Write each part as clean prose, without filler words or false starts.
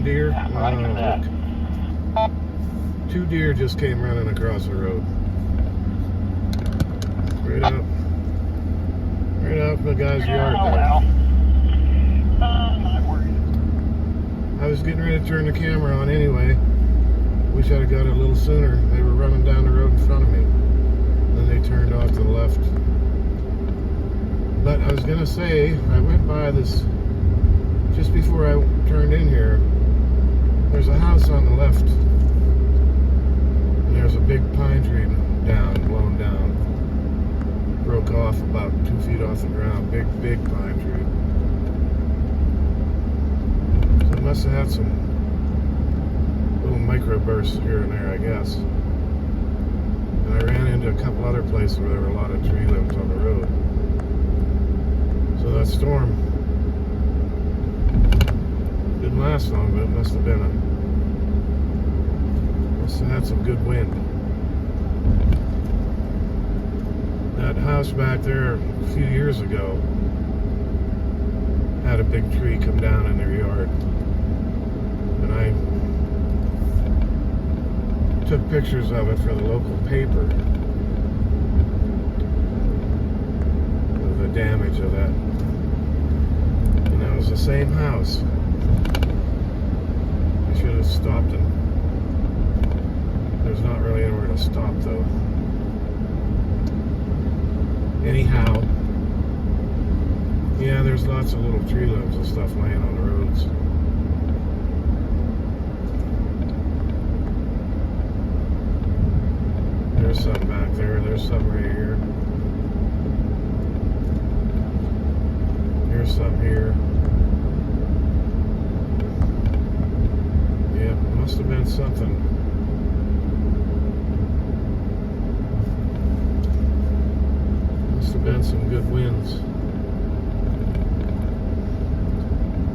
some deer? Roger that. Look. 2 deer just came running across the road. Right up the guy's yard there. Well. Not worried. I was getting ready to turn the camera on anyway. Wish I'd have got it a little sooner. They were running down the road in front of me. Then they turned off to the left. But I was gonna say, I went by this just before I turned in here. There's a house on the left. And there's a big pine tree blown down. Broke off about 2 feet off the ground. Big pine tree. So it must have had some little microbursts here and there, I guess. And I ran into a couple other places where there were a lot of tree limbs on the road. So that storm didn't last long, but it must have had some good wind. That house back there a few years ago had a big tree come down in their yard. And I took pictures of it for the local paper of the damage of that. And it was the same house. I should have stopped it. There's not really anywhere to stop though. Anyhow, yeah, there's lots of little tree limbs and stuff laying on the roads. There's some back there. There's some right here. Here's some here. Yep, must have been something. Must have been some good winds.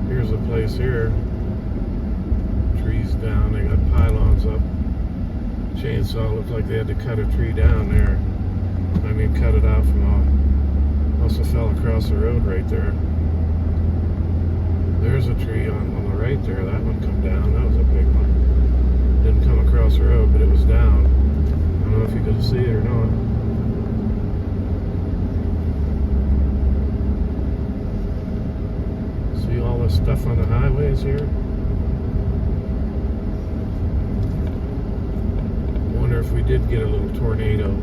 Here's a place here. Trees down. They got pylons up. Chainsaw looked like they had to cut a tree down there. I mean, cut it out from all. Must have fell across the road right there. There's a tree on the right there. That one come down. That was a big one. Didn't come across the road, but it was down. I don't know if you could see it or not. See all this stuff on the highways here? Wonder if we did get a little tornado.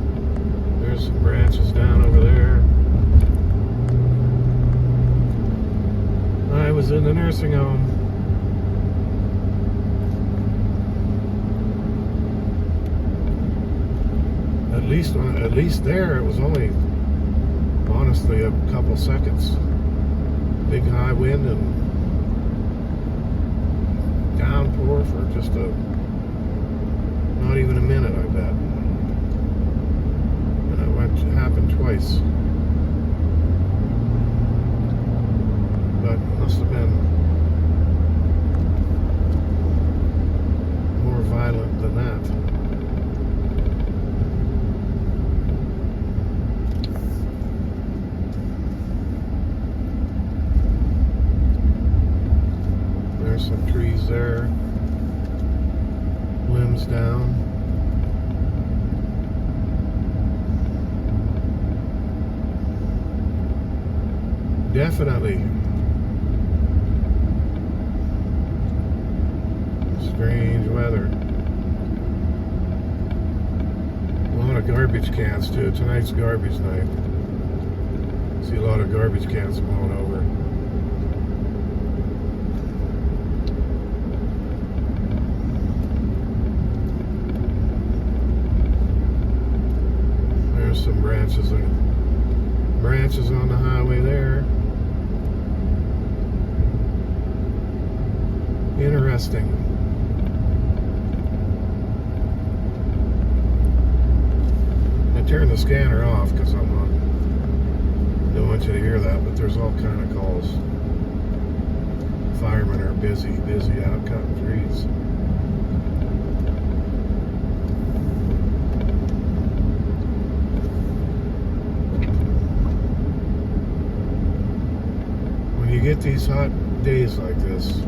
There's some branches down over there. I was in the nursing home. At least there it was only, honestly, a couple seconds. Big high wind and downpour for just not even a minute, I bet. And it happened twice. But it must have been more violent than that. There's some trees there. Limbs down. Definitely strange weather. A lot of garbage cans too. Tonight's garbage night. See a lot of garbage cans blown over. There's some branches on the highway there. Interesting. I turned the scanner off because don't want you to hear that, but there's all kind of calls. Firemen are busy out cutting trees. When you get these hot days like this,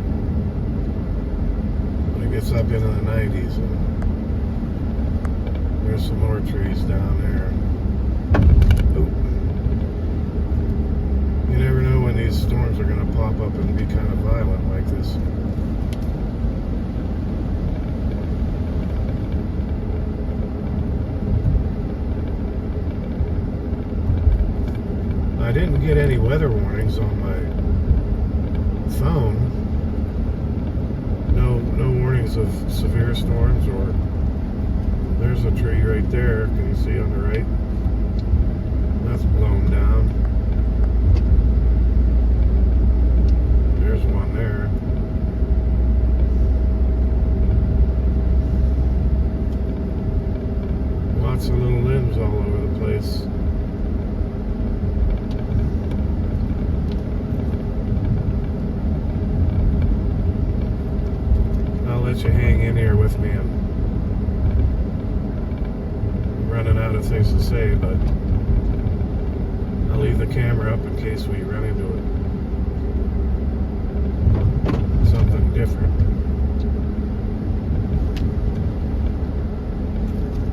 gets up into the 90s. And there's some more trees down there. Oop. You never know when these storms are going to pop up and be kind of violent like this. I didn't get any weather warnings on my phone. No warnings of severe storms, or there's a tree right there. Can you see on the right? That's blown down. There's one there. Lots of little limbs all over the place. I'll let you hang in here with me. I'm running out of things to say, but I'll leave the camera up in case we run into it. Something different.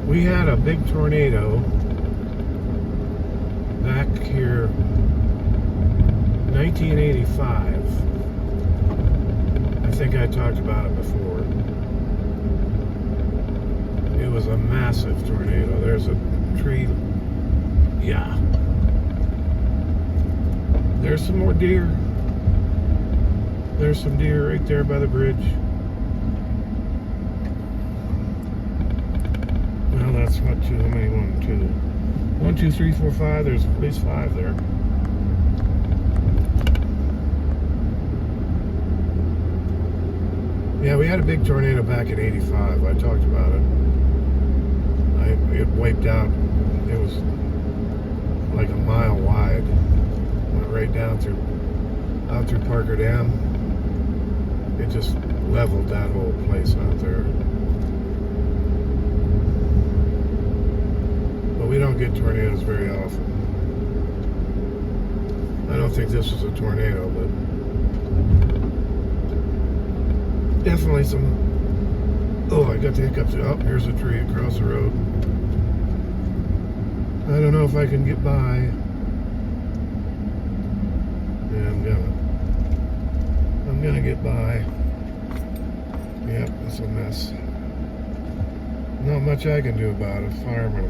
We had a big tornado back here 1985. I think I talked about it before. It was a massive tornado. There's a tree. Yeah. There's some more deer. There's some deer right there by the bridge. Well, that's what, how many? 1, 2, 3, 4, 5. There's at least 5 there. Yeah, we had a big tornado back in '85. I talked about it. It wiped out. It was like a mile wide. Went right down out through Parker Dam. It just leveled that whole place out there. But we don't get tornadoes very often. I don't think this was a tornado, but definitely some. Oh, I got the hiccups. Oh, here's a tree across the road. I don't know if I can get by. Yeah, I'm gonna get by. Yep, it's a mess. Not much I can do about it. Firemen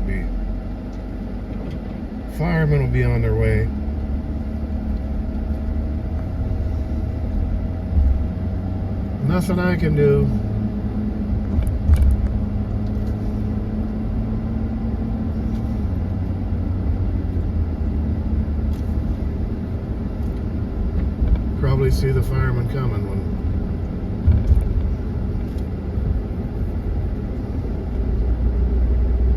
will be on their way. Nothing I can do. Probably see the firemen coming when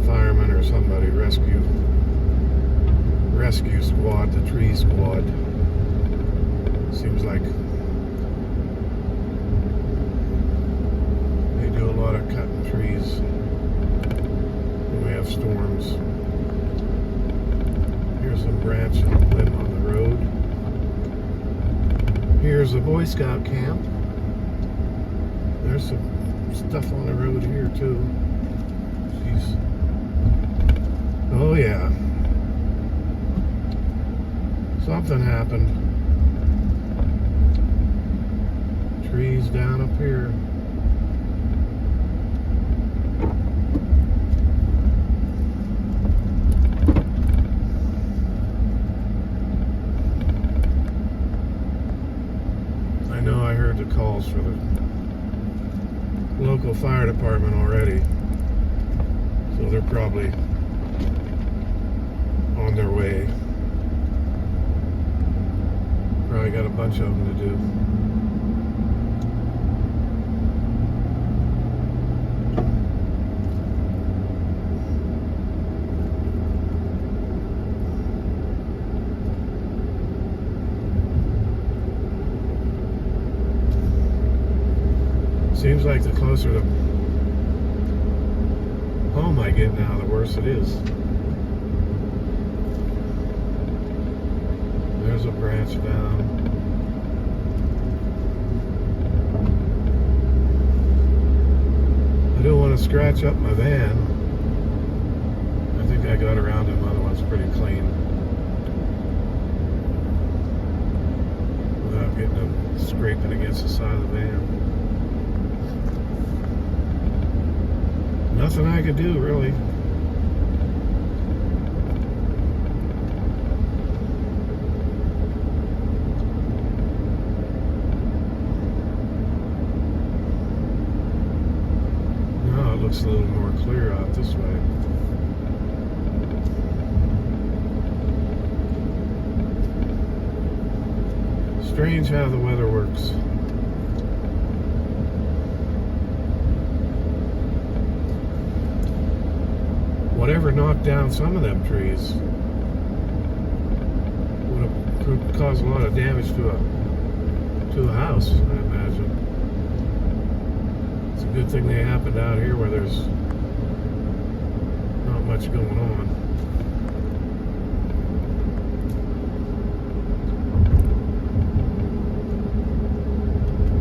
firemen or somebody rescue squad, the tree squad. Seems like they do a lot of cutting trees when we have storms. Here's a branch and a limb on the road. Here's a Boy Scout camp. There's some stuff on the road here too. Jeez. Oh yeah. Something happened. Trees down up here. I know I heard the calls for the local fire department already. So they're probably on their way. Probably got a bunch of them to do. Seems like the closer to home I get now, the worse it is. There's a branch down. want to scratch up my van. I think I got around them other ones pretty clean without getting them scraping against the side of the van. Nothing I could do, really. No, it looks a little more clear out this way. Strange how the weather works. Whatever knocked down some of them trees could cause a lot of damage to a house, I imagine. It's a good thing they happened out here where there's not much going on.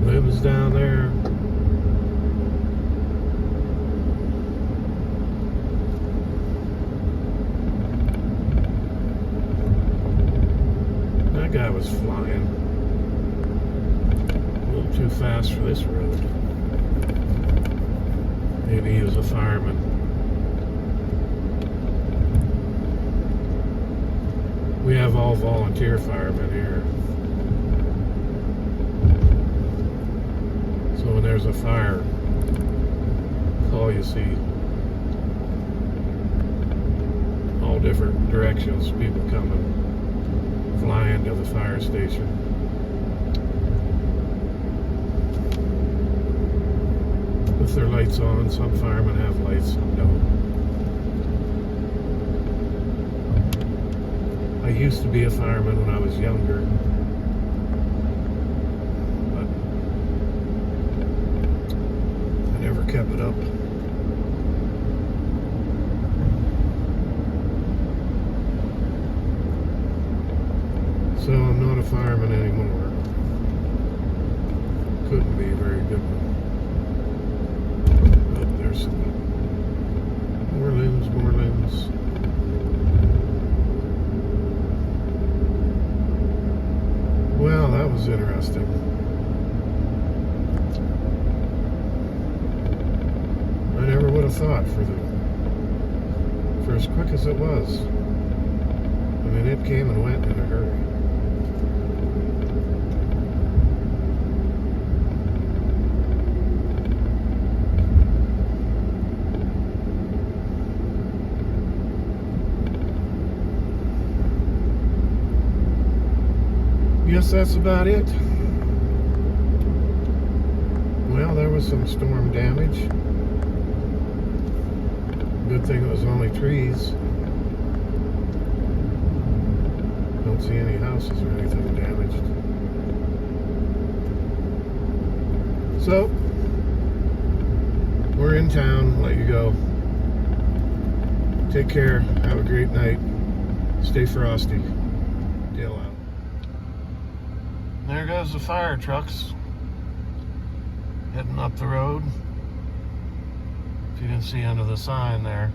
Limbs down there. That guy was flying a little too fast for this road. Maybe he was a fireman. We have all volunteer firemen here. So when there's a fire call, you see all different directions, people coming, flying to the fire station. With their lights on, some firemen have lights, some don't. I used to be a fireman when I was younger. Kept it up. So I'm not a fireman anymore. Couldn't be a very good one. Oh, there's some more limbs, more limbs. Well, that was interesting. I never would have thought for as quick as it was. I mean, it came and went in a hurry. Guess that's about it. Well, there was some storm damage. Good thing it was only trees. Don't see any houses or anything damaged. So, we're in town. Let you go. Take care. Have a great night. Stay frosty. Dale out. There goes the fire trucks heading up the road. You can see under the sign there.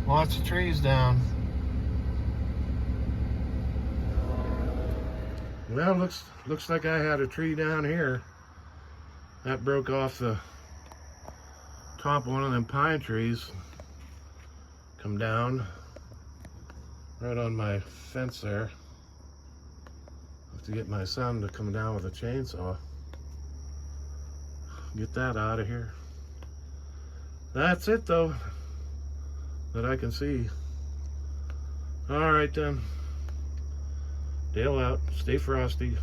Lots of trees down. Well, looks like I had a tree down here. That broke off the top of one of them pine trees. Come down right on my fence there. Have to get my son to come down with a chainsaw. Get that out of here. That's it though, that I can see. All right then. Dale out. Stay frosty.